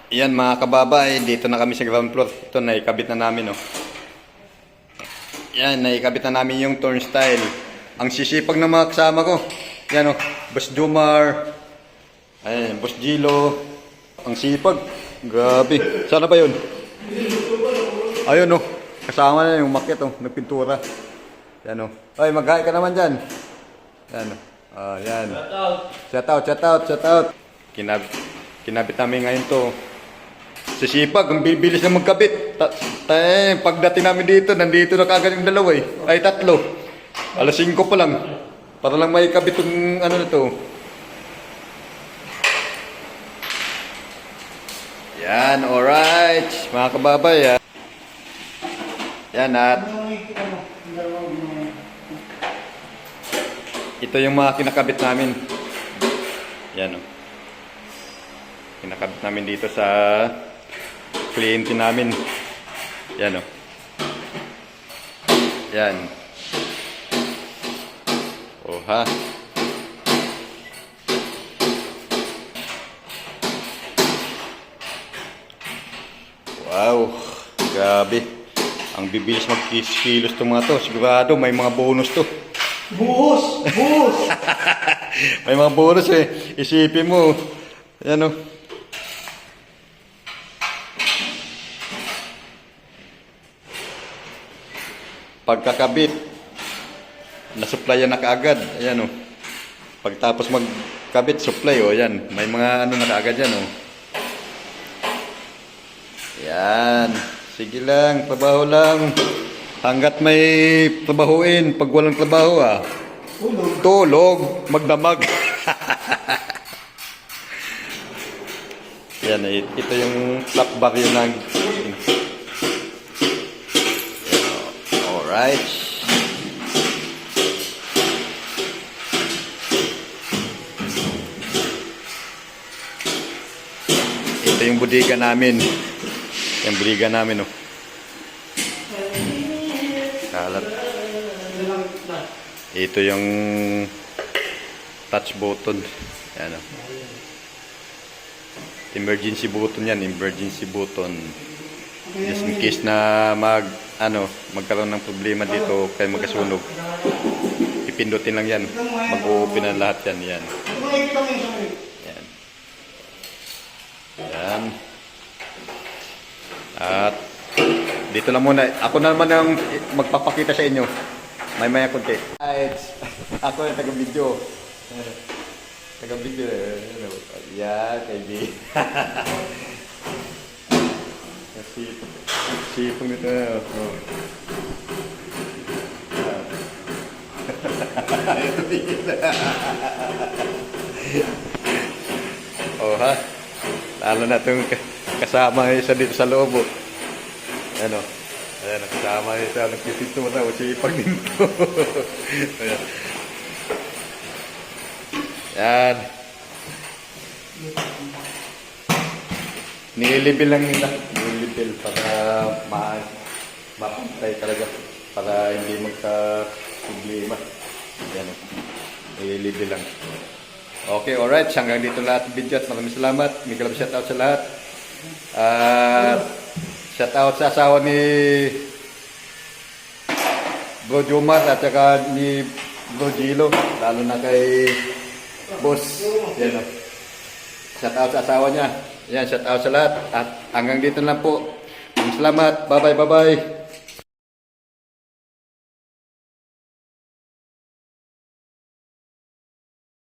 Yan mga kababay, dito na kami sa ground floor. Ito, naikabit na namin, oh. Yan, naikabit na namin yung turnstile. Ang sisipag ng mga kasama ko. Yan, oh. Boss Jomar. Ayan, Boss Gilo. Ang sipag. Grabe. Sana ba yun? Ayun, oh. Kasama na yung makit, oh. Nagpintura. Yan, oh. Ay, mag-hi ka naman dyan. Yan, oh. Yan. Shout out. Kinabit namin ngayon to. Sisipag, ang bibilis na magkabit. Pagdating namin dito, nandito na kagad yung dalawa eh. Ay, tatlo. Alas 5 pa lang. Para lang may kabit yung ano na to. Yan, alright. Mga kababay, ha. Yan, at ito yung mga kinakabit namin. Yan, o. Kinakabit namin dito sa kliyente namin. Yan, o. Yan. O, ha. Wow. Grabe. Ang bibilis mag-kilos itong mga to. Sigurado may mga bonus to. Buhos! May mga bonus eh. Isipin mo. Yan, o. Pagkakabit, nasupplyan na kaagad. Ayan, o. Pagtapos magkabit, supply, o. Ayan. May mga ano na kaagad yan, o. Ayan. Sige lang, trabaho lang. Hanggat may trabahuin. Pag walang trabaho, tulog. Magdamag. Yan, ito yung top bar yun lang. Alright. Ito yung bodega namin. Yung bodega namin, oh. Kalat. Ito yung touch button. Yan, oh. Emergency button yan, emergency button. Just in case na magkaroon ng problema dito kaya magkasunog. Pipindutin lang yan. Mag-open na lahat yan. Yan. Yan. Yan. At dito lang muna. Ako naman ang magpapakita sa inyo. May konti. Ako yung taga-video. Taga-video. Yan, kaibigan. Sipong nito. Ito bigla. Oh, ha? Lalo na itong kasama isa dito sa loob. Ano? Ayan, kasama isa. Nagpipintura. Sipag nito. Ayan. Yan. Nililibil lang nila. Nililibil para mapantay talaga. Para hindi magka-problema. Yan. Nililibil lang. Okay, alright. Hanggang dito lahat ng video at maraming salamat. May kalab shoutout sa lahat. Shoutout sa asawa ni Bro Jomar at saka ni Bro Gilo. Lalo na kay Boss. Yan, shoutout sa asawa niya. Yan, shoutout sa lahat. At hanggang dito lang po. Salamat. Bye-bye.